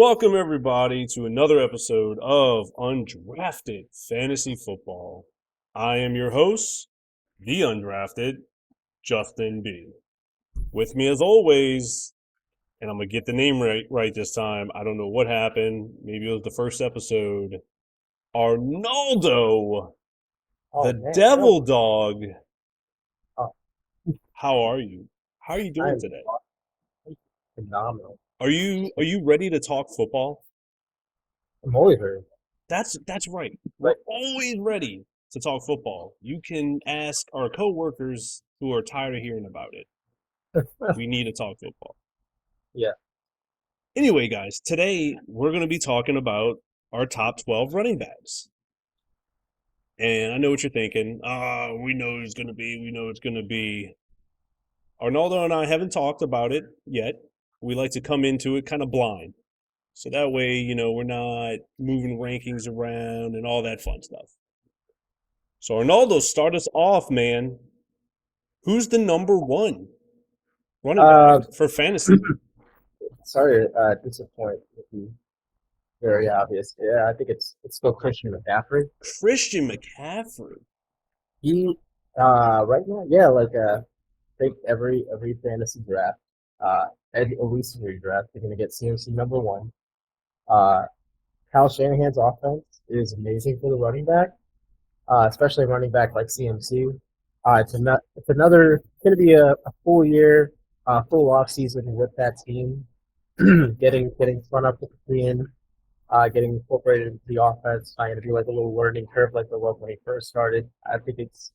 Welcome, everybody, to another episode of Undrafted Fantasy Football. I am your host, the Undrafted, Justin B. With me, as always, and I'm going to get the name right this time. I don't know what happened. Maybe it was the first episode. Arnaldo, Oh the man, Devil Dog. oh, How are you? How are you doing I'm today? phenomenal. Are you ready to talk football? I'm always ready. That's right. We're Like, always ready to talk football. You can ask our coworkers who are tired of hearing about it. We need to talk football. yeah, Anyway, guys, today we're going to be talking about our top 12 running backs. And I know what you're thinking. We know who's going to be. We know it's going to be. Arnaldo and I haven't talked about it yet. We like to come into it kind of blind. So that way, we're not moving rankings around and all that fun stuff. So Arnaldo, start us off, man. Who's the number one running back uh, for fantasy? sorry to disappoint with you. Very obvious. Yeah, I think it's still Christian McCaffrey. Christian McCaffrey. He right now, yeah, I think every fantasy draft, uh, at least every draft, they're gonna get CMC number one. Uh, Kyle Shanahan's offense is amazing for the running back, especially a running back like CMC. It's another going to be a full year, full off season with that team, getting spun up with the team, getting incorporated into the offense. Not going to be like a little learning curve like there was when he first started. I think it's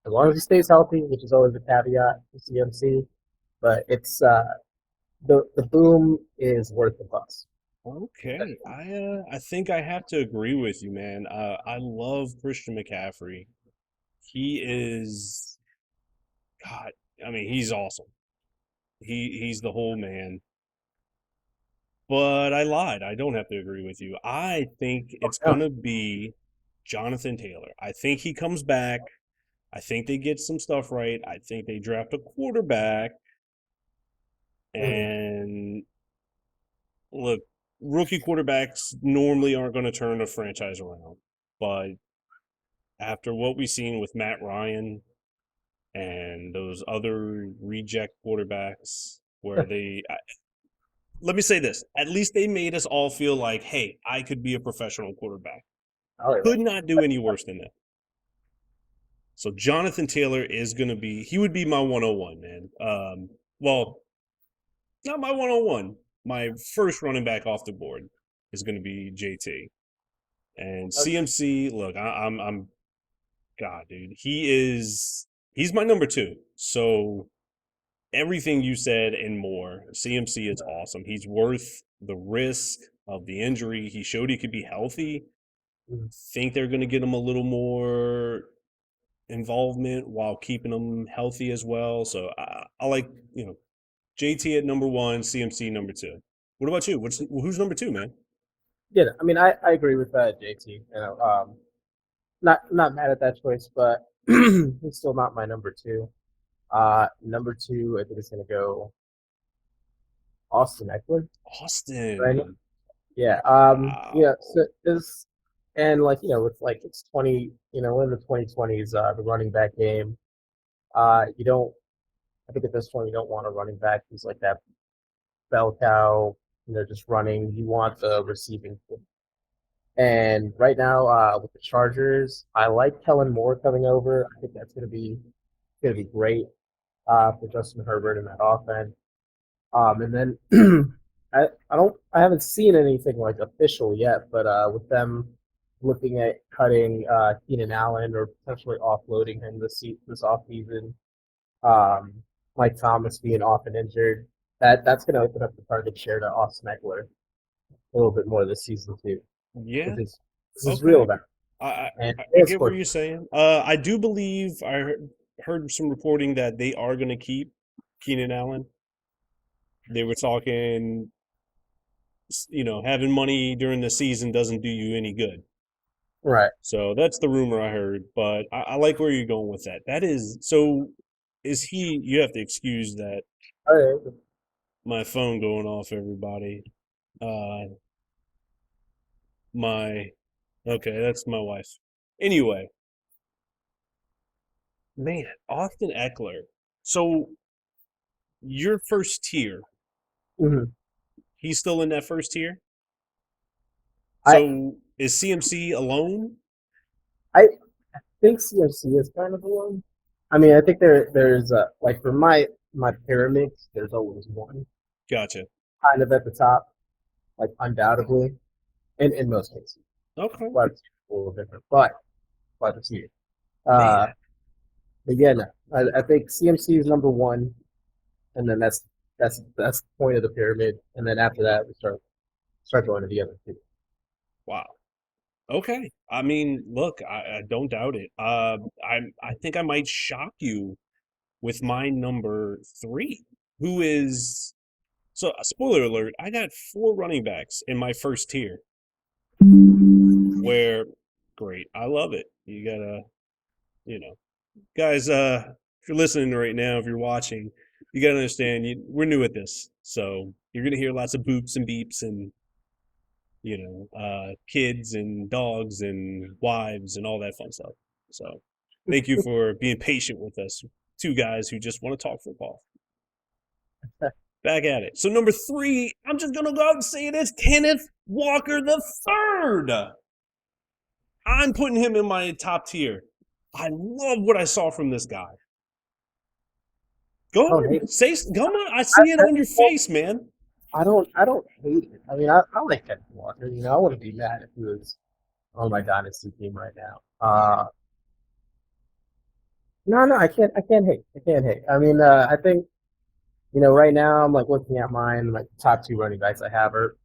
as long as he stays healthy, which is always a caveat for CMC, but it's the boom is worth the bust. Okay, I think I have to agree with you, man. I love Christian McCaffrey. He is God. I mean, he's awesome. He's the whole man. But I lied. I don't have to agree with you. I think it's Yeah. gonna be Jonathan Taylor. I think he comes back. I think they get some stuff right. I think they draft a quarterback. Mhm. And look, rookie quarterbacks normally aren't going to turn a franchise around. But after what we've seen with Matt Ryan and those other reject quarterbacks, where let me say this, at least they made us all feel like, hey, I could be a professional quarterback. Oh yeah. Could not do any worse than that. So Jonathan Taylor is going to be, he would be my 101, man. Well, not my 101. My first running back off the board is going to be JT. And CMC, look, I'm God, dude. He's my number two. So everything you said and more, CMC is awesome. He's worth the risk of the injury. He showed he could be healthy. Mhm. Think they're going to get him a little more involvement while keeping him healthy as well. So I like, JT at number one, CMC number two. What about you? Who's number two, man? Yeah, I mean, I agree with JT. Not mad at that choice, but he's still not my number two. Number two, I think it's gonna go Austin Eckler. Right? Austin. Yeah. Wow. Yeah. So this and it's 20. In the 2020s, the running back game. You don't. I think at this point you don't want a running back who's like that bell cow. Just running. You want the receiving. And right now, with the Chargers, I like Kellen Moore coming over. I think that's gonna be great for Justin Herbert in that offense. And then I haven't seen anything like official yet, but with them looking at cutting Keenan Allen or potentially offloading him this offseason, um, Mike Thomas being off and injured, that's going to open up the target share to Austin Eckler a little bit more this season too, Yeah. which is this is real Okay. about. I I, And I they get what scored. you're saying. I do believe heard some reporting that they are going to keep Keenan Allen. They were talking, having money during the season doesn't do you any good. Right. So that's the rumor I heard, but I like where you're going with that. That is so. Is he? You have to excuse that All right. my phone going off, everybody. my okay, that's my wife. Anyway, man, Austin Eckler. So your first tier, Mhm. he's still in that first tier. I So is CMC alone? I think CFC is kind of the one. I mean, I think there's like for my pyramids, there's always one Gotcha. kind of at the top, like undoubtedly, in most cases. Okay, But it's a little different, but it's here. man. Uh, but yeah, no, I think CMC is number one, and then that's the point of the pyramid, and then after that we start going to the other two. Wow. Okay. I mean, look, I don't doubt it. I think I might shock you with my number three, who is so. Spoiler alert: I got four running backs in my first tier. Where, great, I love it. You gotta, you know, guys. If you're listening right now, if you're watching, you gotta understand. We're new at this, so you're gonna hear lots of boops and beeps and kids and dogs and wives and all that fun stuff. So thank you for being patient with us, two guys who just want to talk football. Back at it. So number three, I'm just gonna go out and say it is Kenneth Walker the third. I'm putting him in my top tier. I love what I saw from this guy. Go I don't hate ahead, it. say, come on. I I, see it I, on your well, face, man. I don't hate it. I mean, I like Kevin Walker. You know, I wouldn't be mad if he was on my dynasty team right now. No, no, I can't hate. I can't hate. I mean, I think right now I'm like looking at mine. Like top two running backs I have are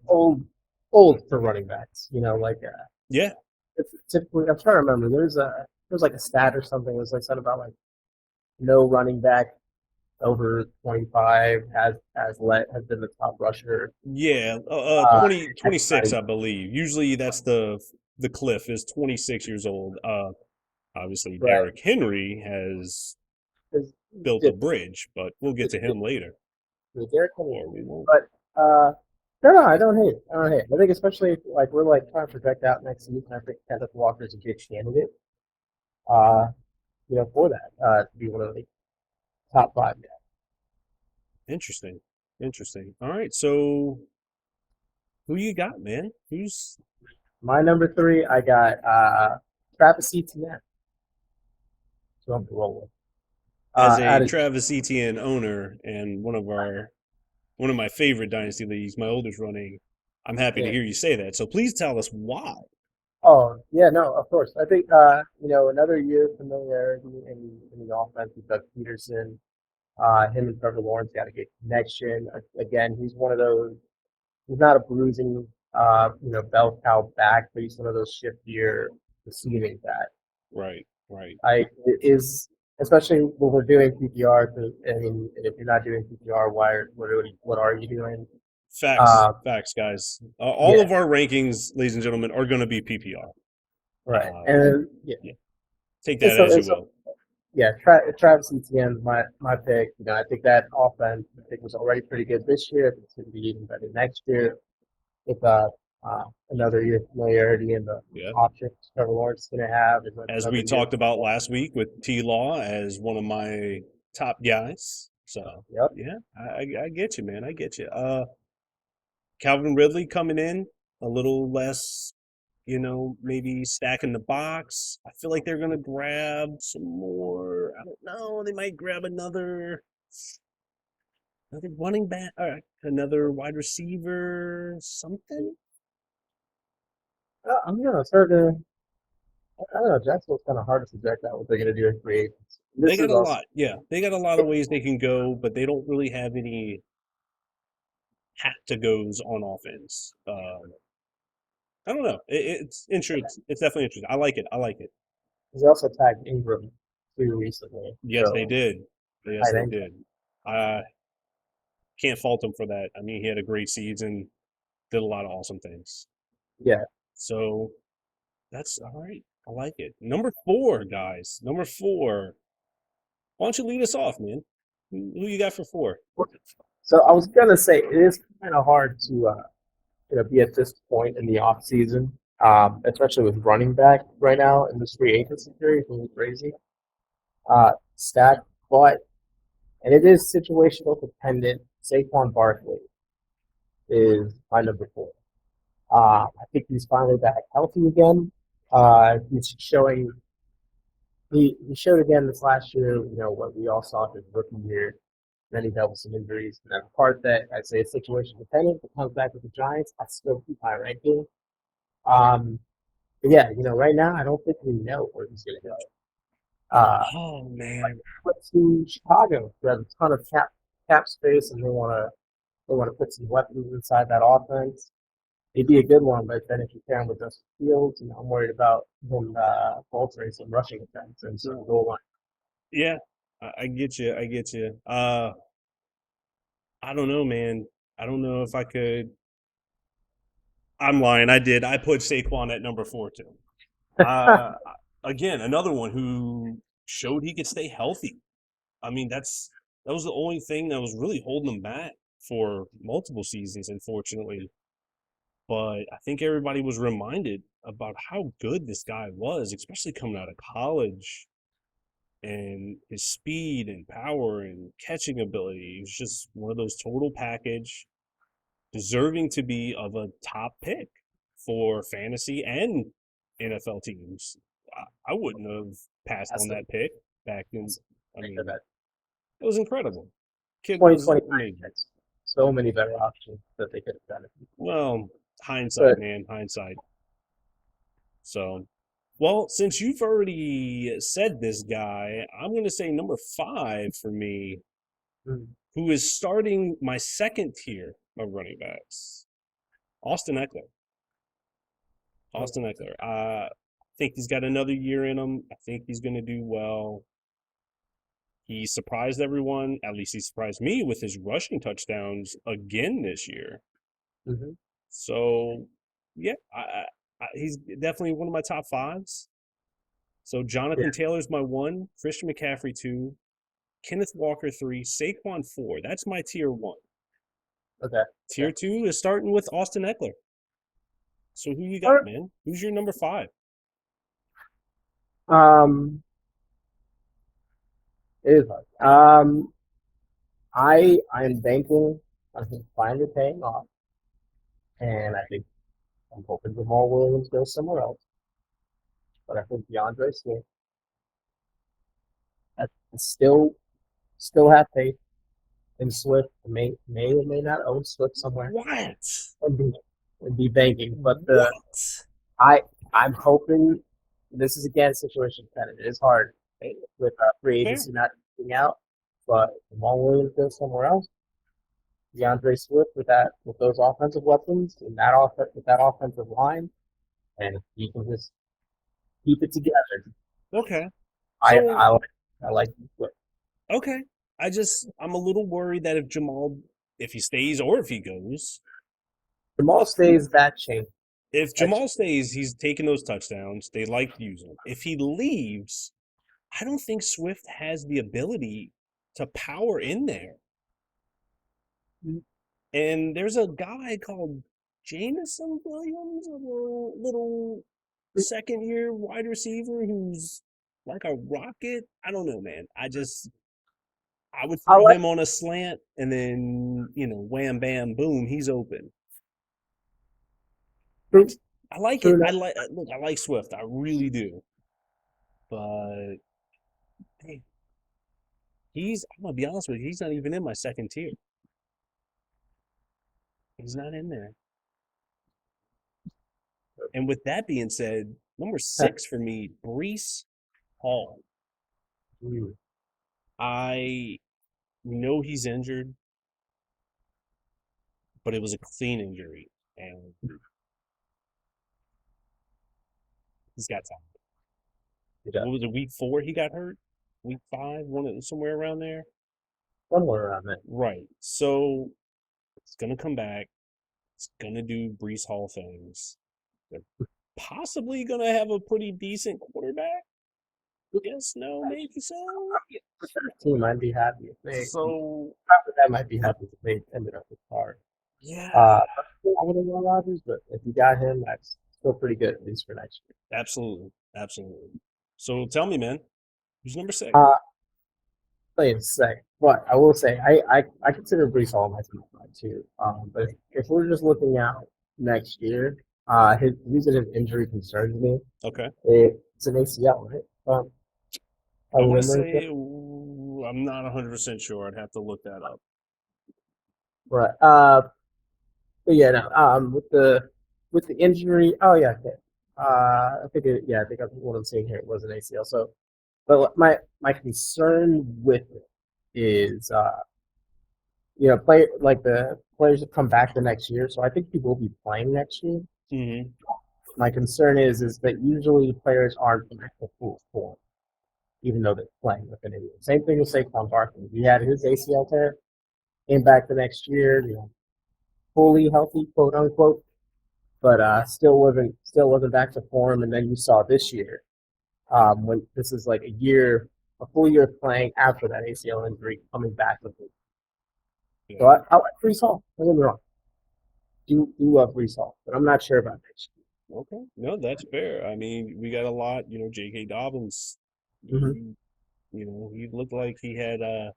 old for running backs. Like Yeah, it's typically I'm trying to remember. There's like a stat or something. It was like something about like no running back over 25 has been the top rusher. yeah. Uh, 26, everybody, I believe. Usually that's the cliff is 26 years old. Obviously, right? Derrick Henry has It's built a different. bridge, but we'll get It's to him later, Derrick Henry or is we good. won't. But no, no, I don't hate it. I don't hate it. I think especially if, like we're like trying to project out next season, I think Kenneth Walker is a good candidate. Uh, for that to be one of the top five guys. Interesting, interesting. All right, so who you got, man? Who's My number three, I got Travis Etienne. So I'm rolling. as a Out of Travis Etienne owner and one of my favorite dynasty leagues, my oldest running. I'm happy to yeah. hear you say that. So please tell us why. Oh yeah, no, of course. I think another year of familiarity in the offense with Doug Peterson. Him and Trevor Lawrence got a good connection. Again, he's one of those. He's not a bruising, bell cow back, but he's one of those shiftier receiving back. Right, right. I is especially when we're doing PPR. I mean, if you're not doing PPR, what are you doing? Facts, Uh, facts, guys. All yeah, of our rankings, ladies and gentlemen, are going to be PPR. right. And yeah, Yeah, take and that so as and you so will. yeah, Travis Etienne's my pick. I think that offense I think was already pretty good this year. It's going to be even better next year with another year of familiarity and the Yeah. options Trevor Lawrence is going to have is As another we year. talked about last week with T Law as one of my top guys. So Yep. yeah, I get you, man. I get you. Calvin Ridley coming in a little less, maybe stacking the box. I feel like they're gonna grab some more. I don't know. They might grab another running back, another wide receiver, something. I'm gonna start to. I don't know. Jacksonville's kind of hard to project out what they're going to do in free agents. They This got is a also lot. Yeah, they got a lot of ways they can go, but they don't really have any have to goes on offense. I don't know. It's interesting. It's definitely interesting. I like it. I like it. they also tagged Ingram too recently, Yes, they so did. Yes, tight they end. did. I can't fault him for that. I mean, he had a great season, did a lot of awesome things. Yeah. So that's all right. I like it. Number four, guys. Number four. Why don't you lead us off, man? Who you got for four? So I was gonna say it is kind of hard be at this point in the off season, especially with running back right now in this free agency period, really crazy stat. But and it is situational dependent. Saquon Barkley is my number four. I think he's finally back healthy again. He's showing he showed again this last year. What we all saw his rookie year. Then he dealt with some injuries. And then the part that I say is situation dependent, but comes back with the Giants, I still keep high ranking. Um, but yeah, right now I don't think we know where he's going to go. Oh Like man. went to Chicago, who has a ton of cap space, and they want to put some weapons inside that offense. He'd be a good one, but then if you pair him with Justin Fields, I'm worried about him faltering some rushing attempts and some goal line. Yeah, I get you. I get you. I don't know, man. I don't know if I could. I'm lying. I did. I put Saquon at number four too. Uh, Again, another one who showed he could stay healthy. I mean, that was the only thing that was really holding him back for multiple seasons, unfortunately. But I think everybody was reminded about how good this guy was, especially coming out of college, and his speed and power and catching ability. He was just one of those total package, deserving to be of a top pick for fantasy and NFL teams. I wouldn't have passed That's on the that pick back in. that's I the thing mean, that it was incredible. Kid was 2025 amazing. has so many better options that they could have done it. Well, hindsight, But man, hindsight. So, well, since you've already said this guy, I'm going to say number five for me, mm, who is starting my second tier of running backs, Austin Eckler. mm, Austin Eckler. I think he's got another year in him. I think he's going to do well. He surprised everyone. At least he surprised me with his rushing touchdowns again this year. mhm. So, yeah, he's definitely one of my top fives. So Yeah. Jonathan Taylor's my one, Christian McCaffrey two, Kenneth Walker three, Saquon four. That's my tier one. Okay. Tier Okay. two is starting with Austin Eckler. So who you All got, right. man? Who's your number five? Um, it is hard. I'm banking on him finally paying off, and I'm hoping Jamal Williams goes somewhere else. But I think DeAndre Swift, I still have faith in Swift. May or may not own Swift somewhere What? and be banking. But What? I I'm hoping this is again situation dependent. It is hard with free Fair. agency not working out, but Jamal Williams goes somewhere else. DeAndre Swift with those offensive weapons and with that offensive line, and he can just keep it together. Okay. I So I like I like Swift. okay. I'm a little worried that if he stays or if he goes, Jamal stays that chain. if That Jamal stays, he's taking those touchdowns. They like using him. If he leaves, I don't think Swift has the ability to power in there. chain. And there's a guy called Jameson Williams, a little second year wide receiver who's like a rocket. I don't know, man. I would I throw like him on a slant and then, wham bam boom, he's open. I, true, I like it. true. I like Swift. I really do. But hey, I'm gonna be honest with you, he's not even in my second tier. He's not in there. And with that being said, number six for me, Brees Hall. I know he's injured, but it was a clean injury, and he's got time. Yeah, What was it? Week four he got hurt. Week five, somewhere around there. somewhere around there. Right. So it's gonna come back. It's gonna do Brees Hall things. They're possibly gonna have a pretty decent quarterback. Yes, no, maybe so. Team, I'd be happy if they. So Probably that might be happy if they ended up with Carr. Yeah, I wouldn't want Rodgers, but if you got him, that's still pretty good at least for next absolutely, absolutely. So tell me, man, who's number six? year. Play it say, but I will say I consider Brees Hall my top five too. But if we're just looking out next year, his reason of injury concerns me. Okay, It's an ACL, right? I I want to remember say it. I'm not 100% sure. I'd have to look that up. Right. But yeah, no. With the injury. Oh yeah. Okay. I think yeah. I think what I'm seeing here it was an ACL. So, but my concern with it is play like the players have come back the next year, so I think he will be playing next year. Hmm. My concern is that usually the players aren't back to full form, even though they're playing with an injury. Same thing with Saquon Barkley. He had his ACL tear, came back the next year, fully healthy, quote unquote, but still wasn't back to form. And then you saw this year, when this is like a full year of playing after that ACL injury, coming back with it. So Yeah. I like Brees Hall. Don't get me wrong. Do love Brees Hall, but I'm not sure about next Okay. No, that's fair. I mean, we got a lot. J.K. Dobbins. year. He, he looked like he had a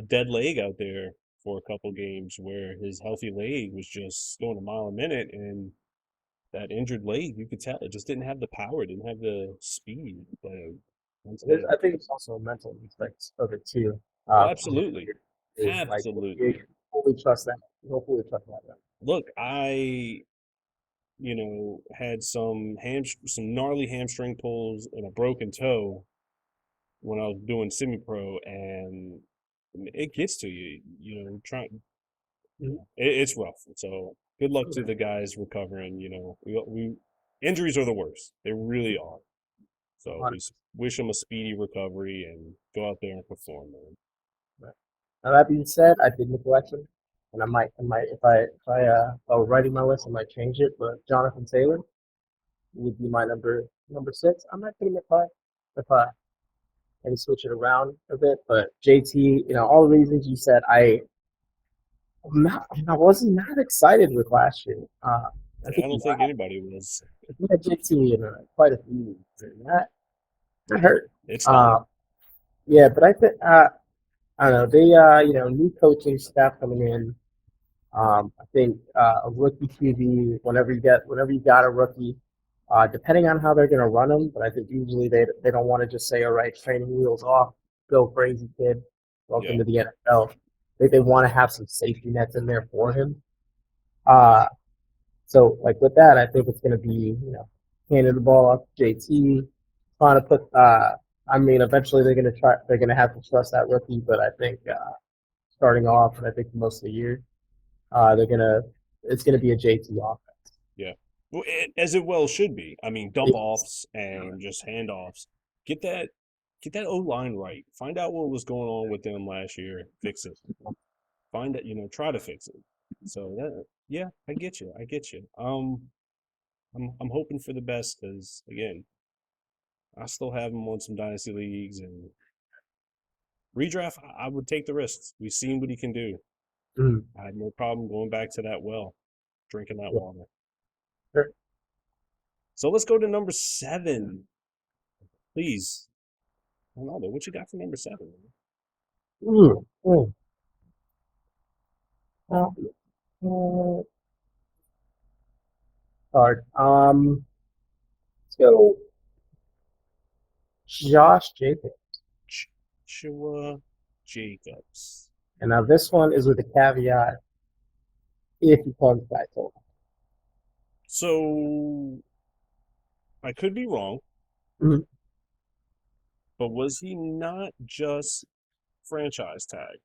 dead leg out there for a couple games where his healthy leg was just going a mile a minute, and that injured leg, you could tell it just didn't have the power, didn't have the speed. But once that, I think it's also a mental aspect of it too. oh, On his absolutely, year. Is like you absolutely. fully trust that. You fully trust that guy. Look, I had some gnarly hamstring pulls and a broken toe when I was doing semi-pro, and it gets to you. Trying Mhm. it's rough. So good luck to the guys recovering. We injuries are the worst. They really are. So we 100%. wish them a speedy recovery and go out there and perform, man. Now that being said, I did neglect him, and if I were writing my list, I might change it. But Jonathan Taylor would be my number six. I might put him at five if I maybe switch it around a bit. But JT, all the reasons you said, I wasn't that excited with last year. I Yeah, think I don't think anybody was. we had JT in quite a few leagues, and that hurt. It stung. Uh, yeah, but I don't know. They new coaching staff coming in. I think a rookie QB. Whenever you got a rookie, depending on how they're going to run them, but I think usually they don't want to just say, all right, training wheels off, go crazy kid, welcome Yeah, to the NFL. They want to have some safety nets in there for him. Uh, So like with that, I think it's going to be handing the ball off to JT, trying to put. I mean, eventually they're going to try. They're going to have to trust that rookie, but I think starting off, and I think most of the year, they're gonna. It's going to be a JT offense. yeah. Well, as it well should be. I mean, dump offs and just handoffs. Get that, get that O line right. Find out what was going on with them last year. Fix it. Find it. Try to fix it. So yeah, I get you. I get you. I'm hoping for the best because again, I still have him on some dynasty leagues and redraft. I would take the risks. We've seen what he can do. Mm, I had no problem going back to that well, drinking that yeah, water. sure. So let's go to number seven, please. Ronaldo, what you got for number seven? Mm, mm. Uh, hard. Let's go Josh Jacobs. Joshua Jacobs. And now this one is with a caveat if he comes back to So I could be wrong, him. but was he not just franchise tag?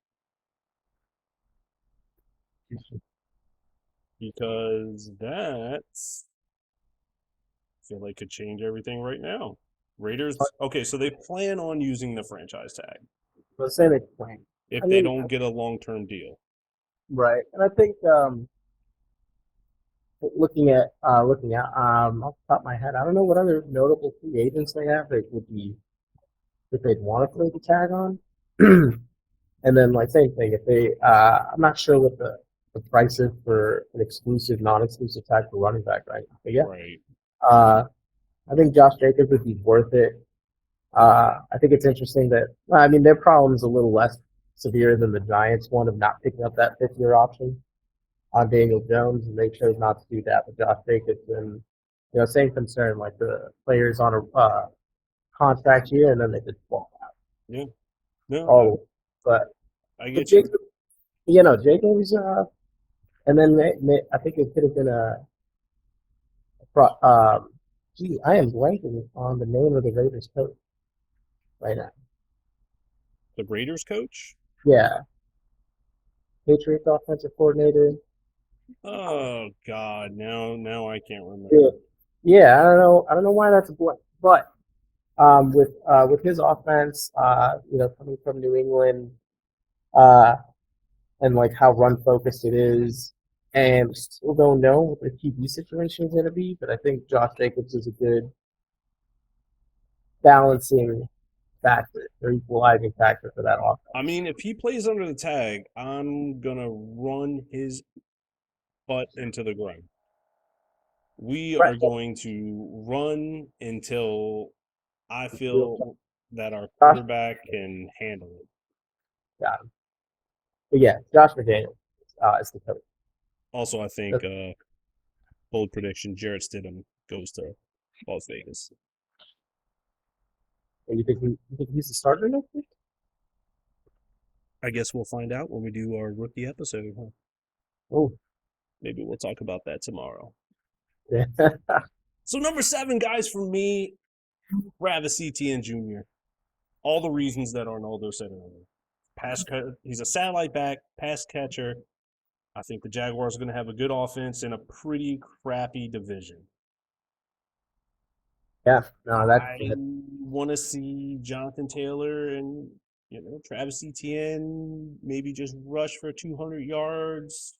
Because that's I feel like could change everything right now. Raiders. Okay, so they plan on using the franchise tag But same explain. I if they mean, don't get a long-term deal. right. And I think off the top of my head, I don't know what other notable free agents they have that would be if they'd want to throw the tag on. And then like same thing, if they I'm not sure what the pricing for an exclusive, non-exclusive tag for running back right now. But yeah, Right. uh, I think Josh Jacobs would be worth it. I think it's interesting that, well, I mean, their problem is a little less severe than the Giants one of not picking up that fifth-year option on Daniel Jones, and they chose not to do that with Josh Jacobs. And same concern, like the players on a contract year, and then they just fall out. Yeah. No, Oh, but I but get you. Jacobs, Jacobs, and then I think it could have been gee, I am blanking on the name of the Raiders coach right now. The Raiders coach? Yeah, Patriots offensive coordinator. Oh God, now I can't Yeah, remember. yeah. I don't know why that's a blank, but with his offense, coming from New England, uh, and like how run focused it is, and still don't know what the QB situation is going to be. But I think Josh Jacobs is a good balancing factor or equalizing factor for that I offense. mean, if he plays under the tag, I'm gonna run his butt into the ground. We Right. are going to run until I Real feel that our Josh, quarterback can handle it. got him. But yeah, Josh McDaniel is the coach. Also, I think bold prediction: Jarrett Stidham goes to Las Vegas. And you think he's the starter next week? I guess we'll find out when we do our rookie episode. Huh? Oh, Maybe we'll talk about that tomorrow. yeah. So number 7, guys, for me, Travis Etienne Jr. All the reasons that Arnaldo said earlier. He's a satellite back, pass catcher. I think the Jaguars are going to have a good offense in a pretty crappy division. Yeah, no, that's I it. want to see Jonathan Taylor and Travis Etienne maybe just rush for 200 yards,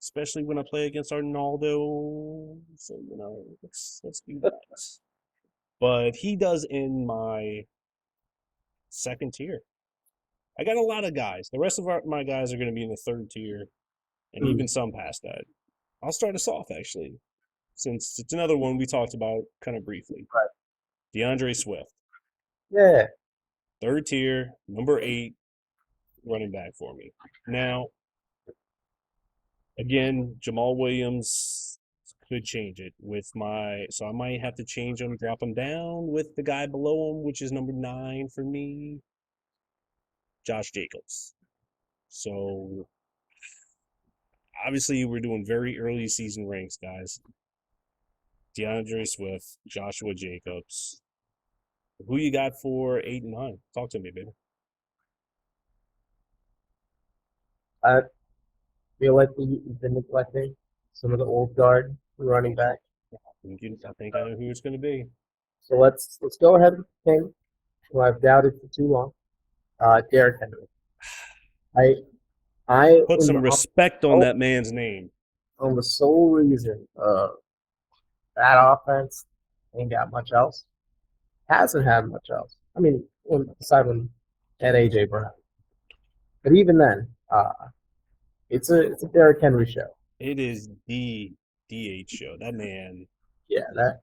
especially when I play against Arnaldo. So let's do that. But he does in my second tier. I got a lot of guys. The rest of my guys are going to be in the third tier, and Mm, even some past that. I'll start us off actually, since it's another one we talked about kind of briefly. right. DeAndre Swift, Yeah, third tier, number 8 running back for me. Now, again, Jamal Williams could change it with so I might have to change him, drop him down with the guy below him, which is number 9 for me, Josh Jacobs. So obviously we're doing very early season ranks, guys. DeAndre Swift, Joshua Jacobs. Who you got for 8 and 9? Talk to me, baby. I feel like we've been neglecting some of the old guard running back. I think I know who it's going to be. So let's go ahead with the king, who I've doubted for too long. Derrick Henry. I I Put am some respect on oh, that man's name. on the sole reason that offense ain't got much else. Hasn't had much else. I mean, aside from at AJ Brown, but even then, it's a Derrick Henry show. It is the DH show. That man, Yeah, that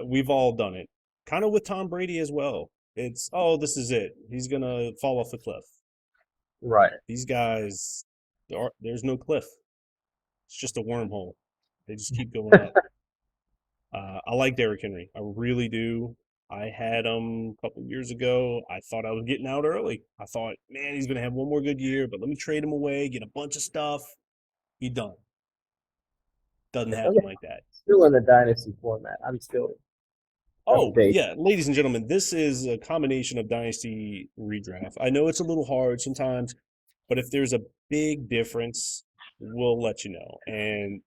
we've all done it. Kind of with Tom Brady as well. It's, oh, this is it. He's going to fall off the cliff. right. These guys, there's no cliff. It's just a wormhole. They just keep going up. I like Derrick Henry. I really do. I had him a couple years ago. I thought I was getting out early. I thought, man, he's going to have one more good year, but let me trade him away, get a bunch of stuff. He done. Doesn't happen Okay, like that. still in the dynasty format. I'm still up to Oh, date. yeah, ladies and gentlemen, this is a combination of Dynasty redraft. I know it's a little hard sometimes, but if there's a big difference, we'll let you know. And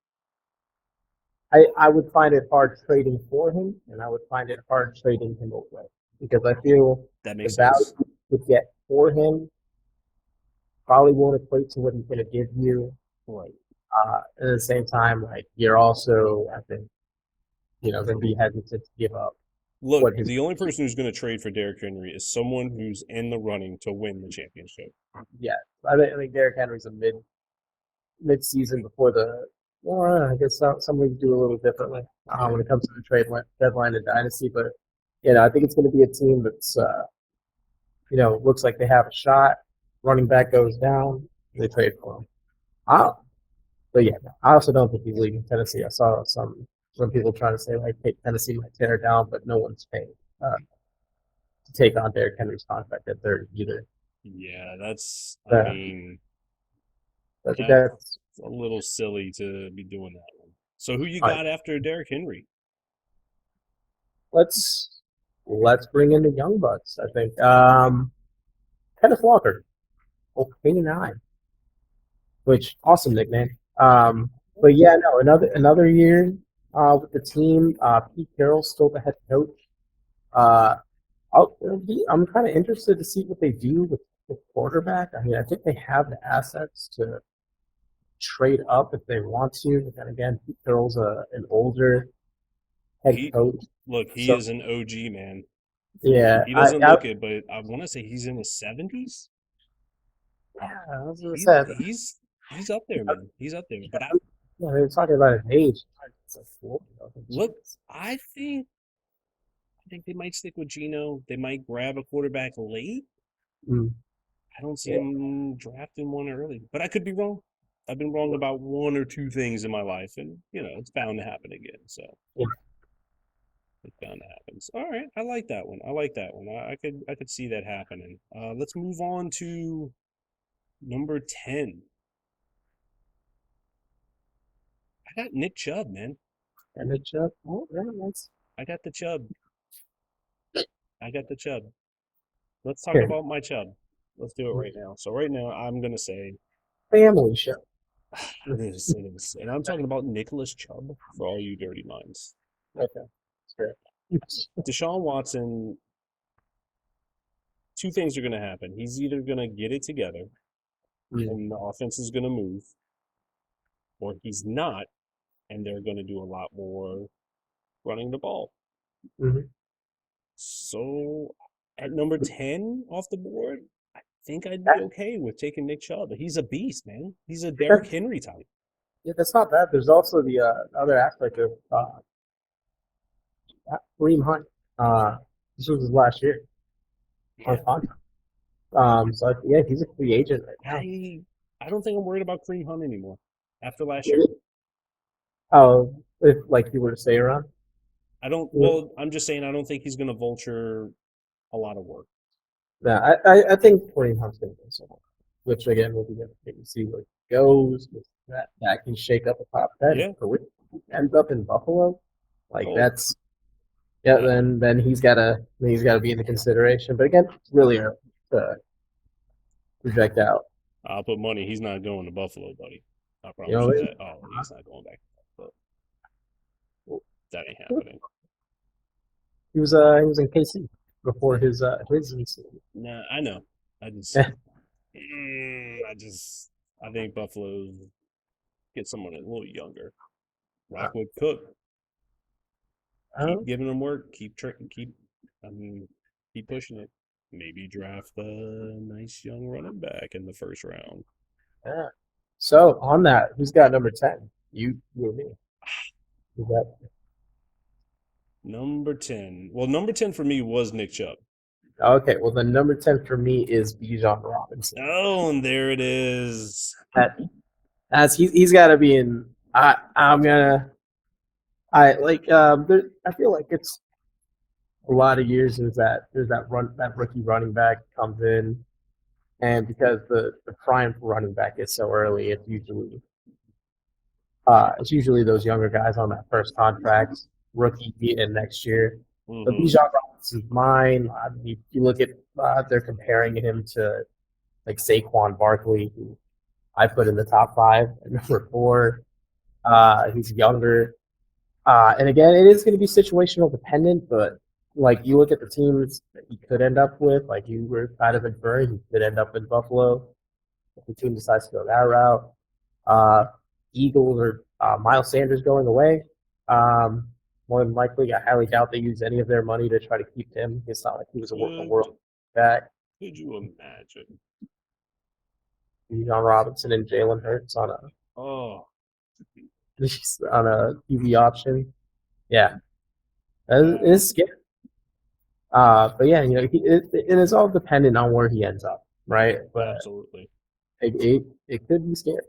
I would find it hard trading for him, and I would find it hard trading him away because I feel that the makes value sense. you would get for him probably won't equate to what he's going to give you. Right. At the same time, like you're also, I think, going to be hesitant to give up Look, what his. the only person who's going to trade for Derrick Henry is someone who's in the running to win the championship. Yeah, I think Derrick Henry's a mid-season before the. Well, I guess some leagues do a little differently when it comes to the deadline and dynasty. But I think it's going to be a team that's looks like they have a shot. Running back goes down, they trade for him. I, but yeah, I also don't think he's leaving Tennessee. I saw some people trying to say like, hey, Tennessee might tear it down, but no one's paying to take on Derrick Henry's contract at 30 either. Yeah, that's. I Uh, mean, I think that's that's a little silly to be doing that one. So who you all right. got after Derrick Henry? Let's let's bring in the young bucks. I think Kenneth Walker, Opinion Eye, which awesome nickname. But yeah, no, another year with the team. Pete Carroll's still the head coach. Uh, I'm kind of interested to see what they do with quarterback. I mean, I think they have the assets to trade up if they want to. But then again, Pete Carroll's an older head He coach, Look, he so is an OG man. yeah, He doesn't look it, but I want to say he's in his 70s. I was gonna He's say, he's up there, man. He's up there. But they were talking about his age. It's like, whoa, look, I think they might stick with Geno. They might grab a quarterback late. Mm, I don't see yeah, him drafting one early, but I could be wrong. I've been wrong about one or two things in my life, and it's bound to happen again. So yeah. it's bound to happen. So, all right, I like that one. I like that one. I could see that happening. Let's move on to number 10. I got Nick Chubb, man. And it's oh, yeah, that's I got the Chubb. I got the Chubb. Let's talk okay. about my Chubb. Let's do it right now. So right now, I'm gonna say Family show. it is, and I'm talking about Nicholas Chubb for all you dirty minds. Okay, sure. Deshaun Watson, two things are going to happen. He's either going to get it together and the offense is going to move, or he's not, and they're going to do a lot more running the ball. Mm-hmm. So at number 10 off the board, I think I'd be okay with taking Nick Chubb. He's a beast, man. He's a Derrick Henry type. Yeah, that's not bad. There's also the other aspect of Kareem Hunt. This was his last year on Yeah. contract. So yeah, he's a free agent right now. I don't think I'm worried about Kareem Hunt anymore after last year. Oh, if like you were to stay around. I don't, Yeah. well, I'm just saying I don't think he's going to vulture a lot of work. No, I think Kareem Hunt's going to go somewhere, which again will be interesting to see where he goes. That can shake up a top 10. Yeah. If Kareem ends up in Buffalo, like Oh, that's yeah. yeah. Then he's gotta be in the consideration. But again, it's really early to project out. I'll put money. He's not going to Buffalo, buddy. I You promise know, you that. Oh, he's not going back. But that ain't happening. he was in KC before his incident. Nah, I know. I just, Yeah. I think Buffalo get someone a little younger. Rockwood Cook. Keep giving them work. Keep tricking. I mean, keep pushing it. Maybe draft a nice young running back in the first round. Yeah. So on that, who's got number 10? You or me? Who's that? Number 10. Well, number 10 for me was Nick Chubb. Okay, well the number 10 for me is Bijan Robinson. Oh, and there it is. That as he's got to be in. I'm gonna. I like. I feel like it's a lot of years. There's that rookie running back comes in, and because the prime for running back is so early, it's usually those younger guys on that first contract, rookie in next year. But Mm-hmm. Bijan Robinson's mine. I mean, you look at they're comparing him to like Saquon Barkley, who I put in the top five at number four. He's younger. And again, it is going to be situational dependent, but like you look at the teams that he could end up with, like you were kind of inferring, he could end up in Buffalo if the team decides to go that route. Uh, Eagles or Miles Sanders going away. More than likely, I highly doubt they use any of their money to try to keep him. It's not like he was a Could world back. could you imagine? John Robinson and Jalen Hurts Oh, He's on a QB option. Yeah, it uh, is scary. But yeah, it is all dependent on where he ends up, right? But absolutely. it could be scary.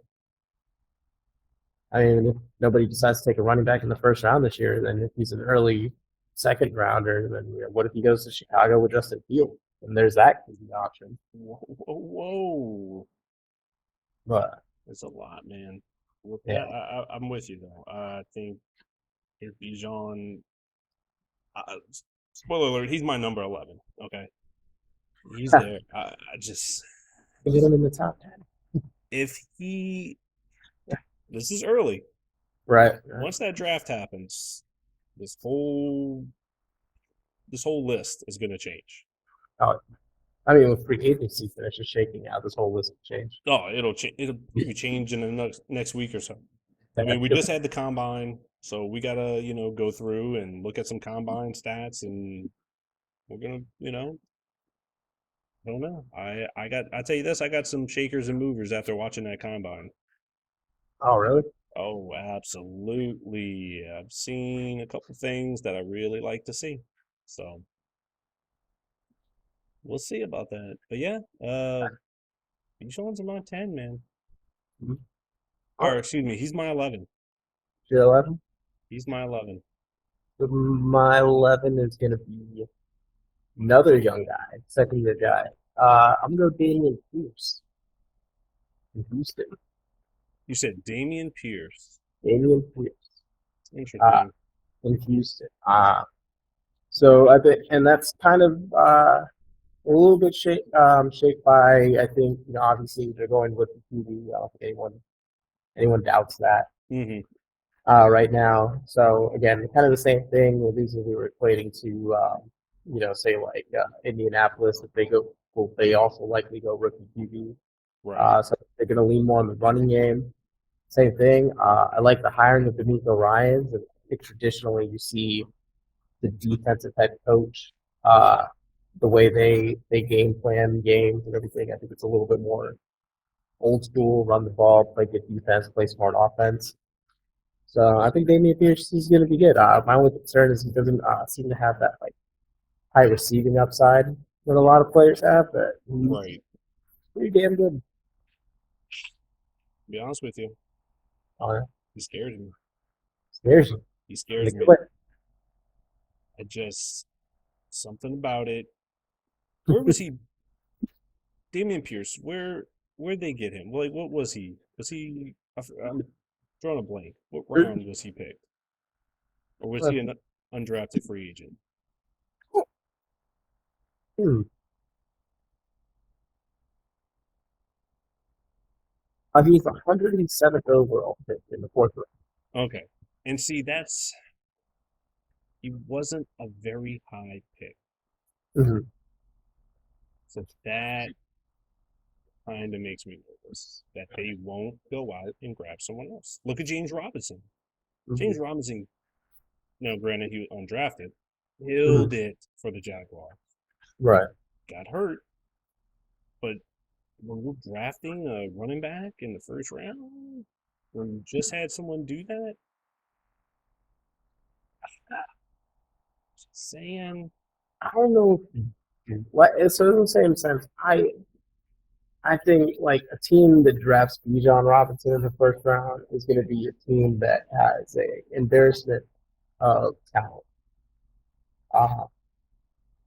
I mean, if nobody decides to take a running back in the first round this year, then if he's an early second rounder, then what if he goes to Chicago with Justin Fields? And there's that could be an option. Whoa, whoa, whoa. But It's a lot, man. With that, yeah, I'm with you though. I think if Bijan, uh, spoiler alert, he's my number 11. Okay, he's there. I just to get him in the top 10. if he, this is early. Right, right. Once that draft happens, this whole this whole list is going to change. Oh, I mean, with free agency finishes shaking out, this whole list will change. Oh, it'll change. It'll be change in the next week or so. I Yeah, mean, we just had the combine, so we gotta go through and look at some combine stats, and we're gonna I don't know. I'll tell you this, I got some shakers and movers after watching that combine. oh, really? Oh, absolutely. I've seen a couple things that I really like to see. So we'll see about that. But yeah, Bijan's in my 10, man. Mhm. All Or right. excuse me, he's my 11. Your 11? He's my 11. My 11 is going to be another young guy, second year guy. I'm going to go Damian Pierce in Houston. You said Damian Pierce. Damian Pierce uh, Interesting. in Houston. So I think, and that's kind of a little bit shaped by, I think, obviously they're going with the QB. I don't think anyone doubts that Hmm. right now. So again, kind of the same thing. Well, these we were equating to, say like Indianapolis. If they go, well, they also likely go rookie QB. Right. So they're going to lean more on the running game. Same thing. I like the hiring of D'Amico Ryans. I think traditionally you see the defensive head coach, uh, the way they game plan games and everything. I think it's a little bit more old school, run the ball, play good defense, play smart offense. So I think Damian Pierce is going to be good. My only concern is he doesn't seem to have that like high receiving upside that a lot of players have, but he's Right. pretty damn good. To be honest with you, Uh, he scares me. Scares you He in a scares good me. way. I just something about it. Where was he? Damian Pierce. Where'd they get him? Like, what was he? Was he? I'm drawing a blank. What round was he picked? Or was he an undrafted free agent? Hmm. He's 107th overall pick in the fourth Okay. And see, he wasn't a very high pick. round. Mm-hmm. So that kind of makes me nervous that they won't go out and grab someone else. Look at James Robinson. Mm-hmm. James Robinson, now granted he was undrafted, Mm-hmm. killed it for the Jaguars. Right. Got hurt, but when we're drafting a running back in the first round, when you just had someone do that, just saying, I don't know. What so in the same sense, I think like a team that drafts Bijan Robinson in the first round is going to be a team that has a embarrassment of talent, uh,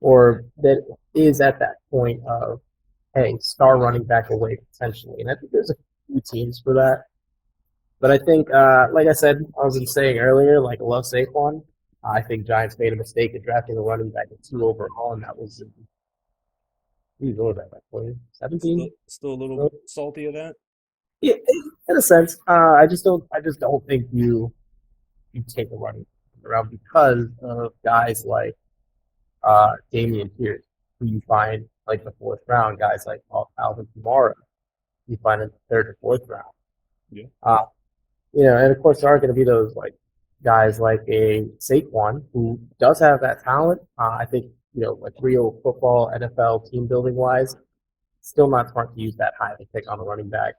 or that is at that point of hey, star running back away potentially. And I think there's a few teams for that. But I think, like I said, I was saying earlier, like I love Saquon. I think Giants made a mistake in drafting a running back at 2 overall, and that was geez, what was that like 2017? still a little salty of that. Yeah, in a sense. I just don't think you take a running around because of guys like Damian Pierce, who you find like the fourth round, guys like Alvin Kamara, you find in the third or fourth round. Yeah. Uh, and of course there are going to be those like guys like a Saquon who does have that talent. I think like real football, NFL team building wise, still not smart to use that high of a pick on a running back.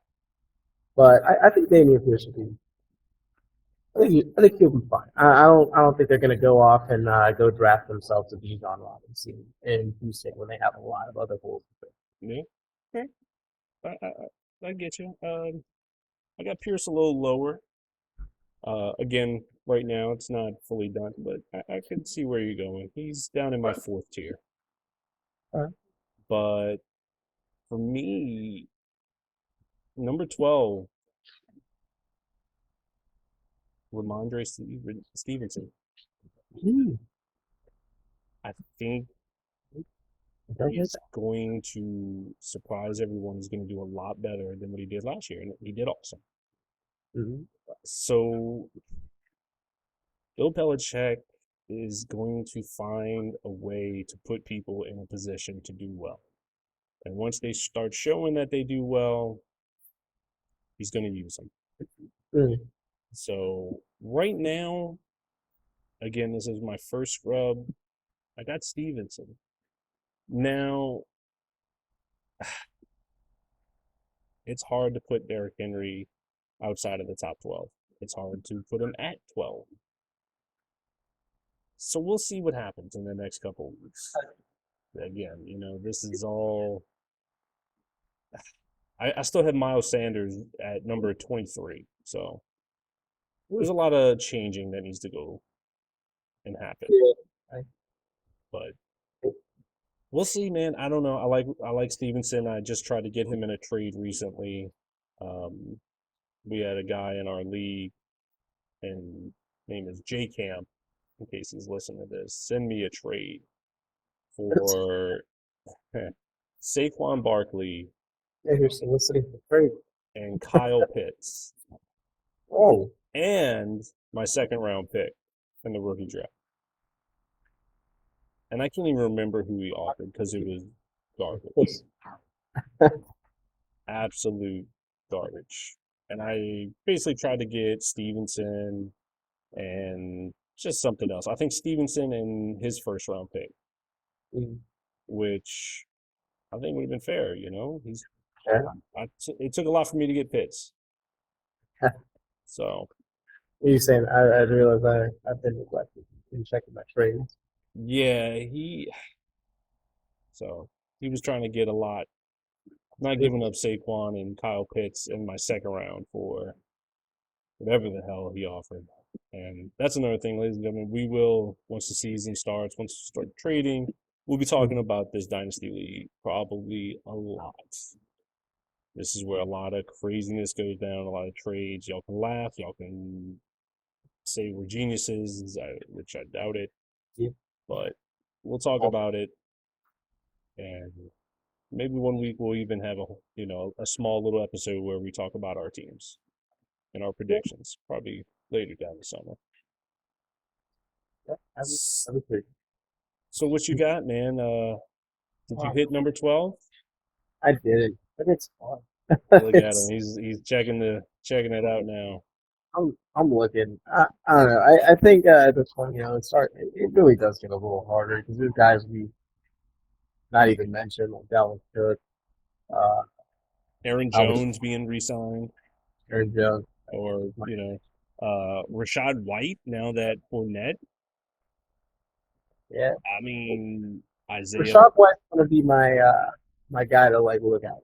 But I think Damian Pierce should be. I think he'll be fine. I don't think they're going to go off and go draft themselves a Bijan Robinson in Houston when they have a lot of other holes. Yeah. Okay. I get you. I got Pierce a little lower. Again, right now it's not fully done, but I can see where you're going. He's down in my fourth tier. Uh, But for me, number 12, Stevenson. hmm, I think I don't hate he's going to surprise everyone. He's going to do a lot better than what he did last year, and he did awesome. that. Hmm. So Bill Belichick is going to find a way to put people in a position to do well. And once they start showing that they do well, he's going to use them. Hmm. So right now, again, this is my first scrub. I got Stevenson. Now, it's hard to put Derrick Henry outside of the top 12. It's hard to put him at 12. So we'll see what happens in the next couple of weeks. Again, this is all. I still have Miles Sanders at number 23. So there's a lot of changing that needs to go and happen. Yeah. But we'll see, man. I don't know. I like Stevenson. I just tried to get him in a trade recently. Um, we had a guy in our league, and name is J Camp. In case he's listening to this, send me a trade for Saquon Barkley Yeah, you're soliciting for trade. and Kyle Pitts Oh, and my second round pick in the rookie draft. And I can't even remember who he offered because it was garbage, absolute garbage. And I basically tried to get Stevenson and just something else. I think Stevenson and his first round pick, mm, which I think would have been fair. He's yeah. it took a lot for me to get Pitts. So You saying I realize I've been neglected in checking my trades. yeah, he was trying to get a lot, not giving up Saquon and Kyle Pitts in my second round for whatever the hell he offered. And that's another thing, ladies and gentlemen. We will, once the season starts, once we start trading, we'll be talking about this Dynasty League probably a lot. This is where a lot of craziness goes down, a lot of trades. Y'all can laugh, y'all can say we're geniuses, which I doubt it, Yeah. but we'll talk about it. And maybe one week we'll even have a small little episode where we talk about our teams and our predictions, probably later down the summer. Yeah, that'd be great. So what you got, man? Did you hit number 12? I did it, but it's fun. Look at him. It's He's checking it out now. I'm looking. I don't know. I think at this point, it really does get a little harder because there's guys we not even mentioned like Dalvin Cook, uh, Aaron Albert Jones being re-signed, Aaron Jones. or Rashad White. Now that Fournette, Yeah, I mean Isaiah. Rashad White's gonna be my guy to like look at.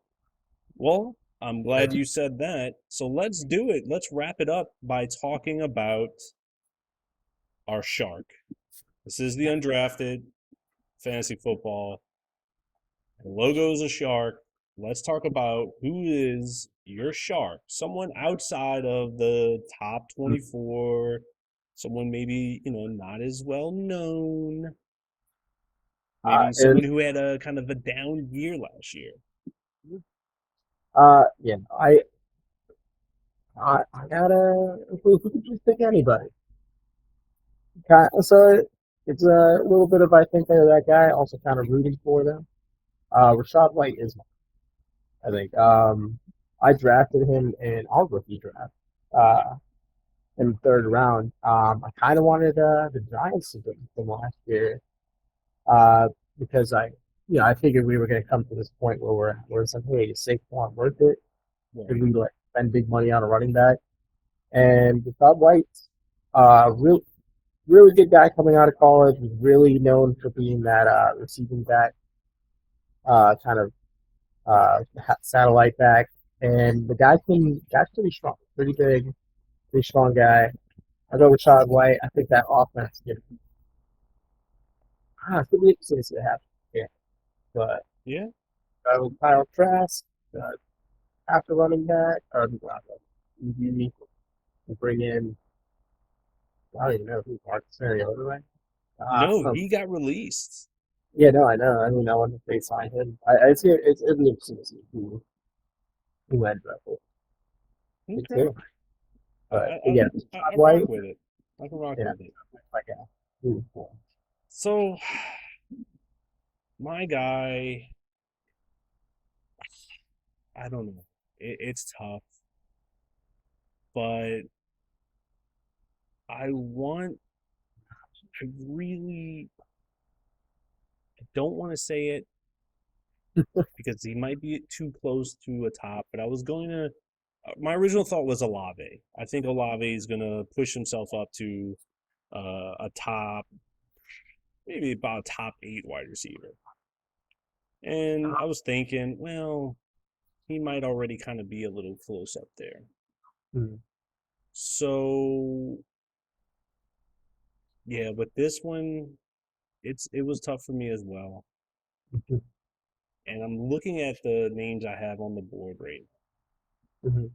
Well, I'm glad That's you said that. So let's do it. Let's wrap it up by talking about our shark. This is the undrafted fantasy football. The logo is a shark. Let's talk about who is your shark. Someone outside of the top 24, someone maybe, not as well known. Maybe and someone who had a kind of a down year last year. yeah, I gotta if we could just pick anybody. So it's a little bit of I think they're that guy, also kind of rooting for them. Rashad White is, I think. I drafted him in our rookie draft, in the third round. I kind of wanted the Giants to do from last year, uh, because I figured we were going to come to this point where we're saying, hey, is Saquon worth it? Right. Could we like spend big money on a running back. And Rashad White, real really good guy coming out of college. Was really known for being that receiving back, kind of satellite back. And guy's pretty strong, pretty big, pretty strong guy. I go with Rashad White. I think that offense it's gonna be interesting to see what happens. Yeah, but Yeah. with Kyle Trask, uh, after running back, or you bring in, I don't even know who Marcus Mariota. No, Some he got released. Yeah, no, I know. I mean, I wonder if they signed him. I see it's interesting to see who ends up with it Okay. too. I But I yeah, I Todd rock White, with it. I can rock yeah, with it. like who? So my guy, I don't know. It's tough, but I want. I really don't want to say it because he might be too close to a top. But I was going to. My original thought was Olave. I think Olave is going to push himself up to a top, maybe about a top 8 wide receiver. And I was thinking, well, he might already kind of be a little close up there. Hmm. So yeah, with this one, it was tough for me as well. And I'm looking at the names I have on the board right Hmm. now.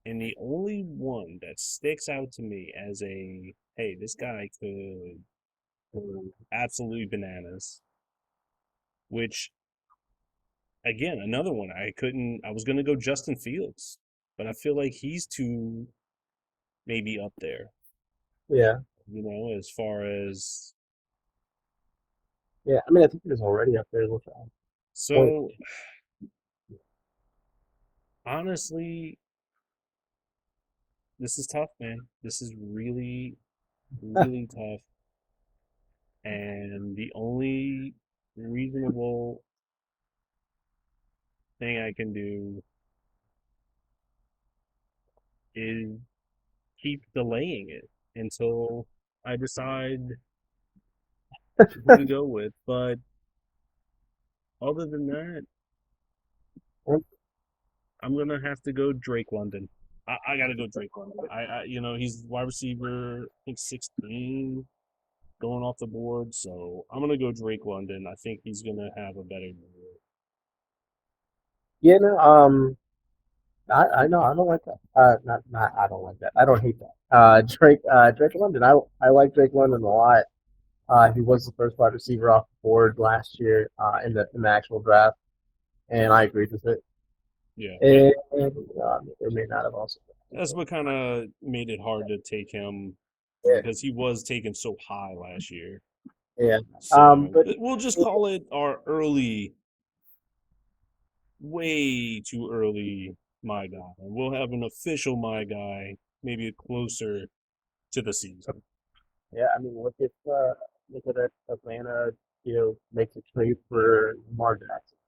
And the only one that sticks out to me as a hey, this guy could go absolutely bananas, which again, another one I was gonna go Justin Fields, but I feel like he's too maybe up there, Yeah, as far as yeah. I mean, I think he was already up there with point. so honestly, this is tough, man. This is really, really tough. And the only reasonable thing I can do is keep delaying it until I decide who to go with. But other than that, I'm gonna have to go Drake London. I gotta go Drake London. He's wide receiver, I think 16 going off the board. So I'm gonna go Drake London. I think he's gonna have a better year. Yeah, no, I know I don't like that. Not I don't like that. I don't hate that. Drake London. I like Drake London a lot. He was the first wide receiver off the board last year in the actual draft, and I agreed with it. Yeah, And it may not have also. that's what kind of made it hard to take him Yeah, because he was taken so high last year. yeah. So But we'll just call it our early, way too early my guy. We'll have an official my guy maybe closer to the season. yeah, I mean, look at Atlanta, makes a trade for Lamar Jackson.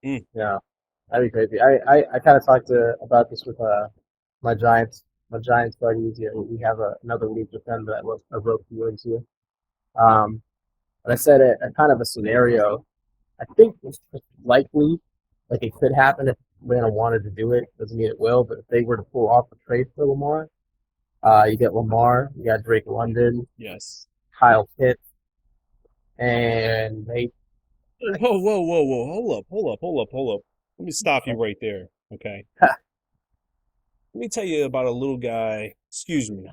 Mm, Yeah, that'd be crazy. I kind of talked about this with my Giants my Giants buddies. We have another league with them that I wrote you into. Um, but I said a kind of a scenario. I think it's likely, like it could happen if Atlanta wanted to do it. Doesn't mean it will, but if they were to pull off a trade for Lamar, you get Lamar, you got Drake London, yes. Kyle Pitts, and they. Whoa, whoa, whoa, whoa. Hold up, hold up, hold up, hold up. Let me stop you right there. Okay. Let me tell you about a little guy. Excuse me.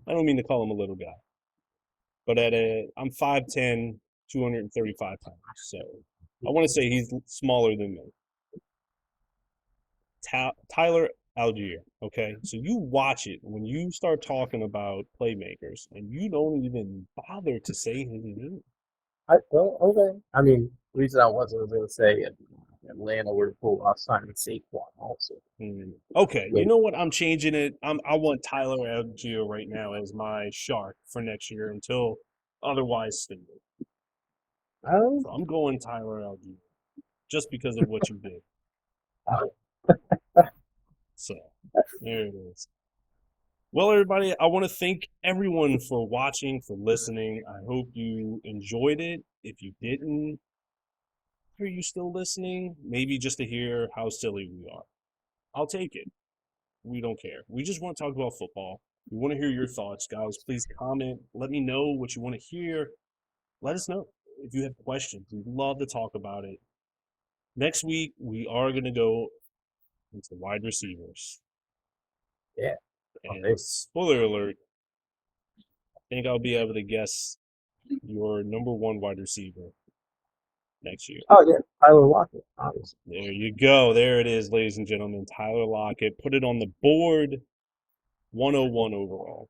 I don't mean to call him a little guy, but I'm 5'10", 235 pounds. So I want to say he's smaller than me. Tyler Algier. Okay. So you watch it when you start talking about playmakers and you don't even bother to say his name. Well, okay. I mean, the reason I wasn't going to say if Atlanta were to pull off signing Saquon also. Okay, you Yeah. know what? I'm changing it. I want Tyler Algier right now as my shark for next year until otherwise stated. Um, So I'm going Tyler Algier just because of what you did. So there it is. Well, everybody, I want to thank everyone for watching, for listening. I hope you enjoyed it. If you didn't, are you still listening? Maybe just to hear how silly we are. I'll take it. We don't care. We just want to talk about football. We want to hear your thoughts, guys. Please comment. Let me know what you want to hear. Let us know if you have questions. We'd love to talk about it. Next week, we are going to go into wide receivers. Yeah. And spoiler alert, I think I'll be able to guess your number one wide receiver next year. Oh yeah, Tyler Lockett, obviously. There you go. There it is, ladies and gentlemen. Tyler Lockett. Put it on the board. 101 overall.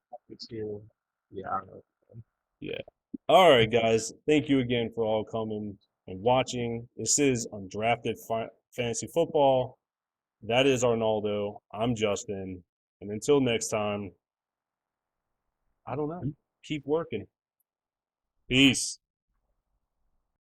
Yeah, I don't know. Yeah. All right, guys. Thank you again for all coming and watching. This is Undrafted Fantasy Football. That is Arnaldo. I'm Justin. And until next time, I don't know. Keep working. Peace.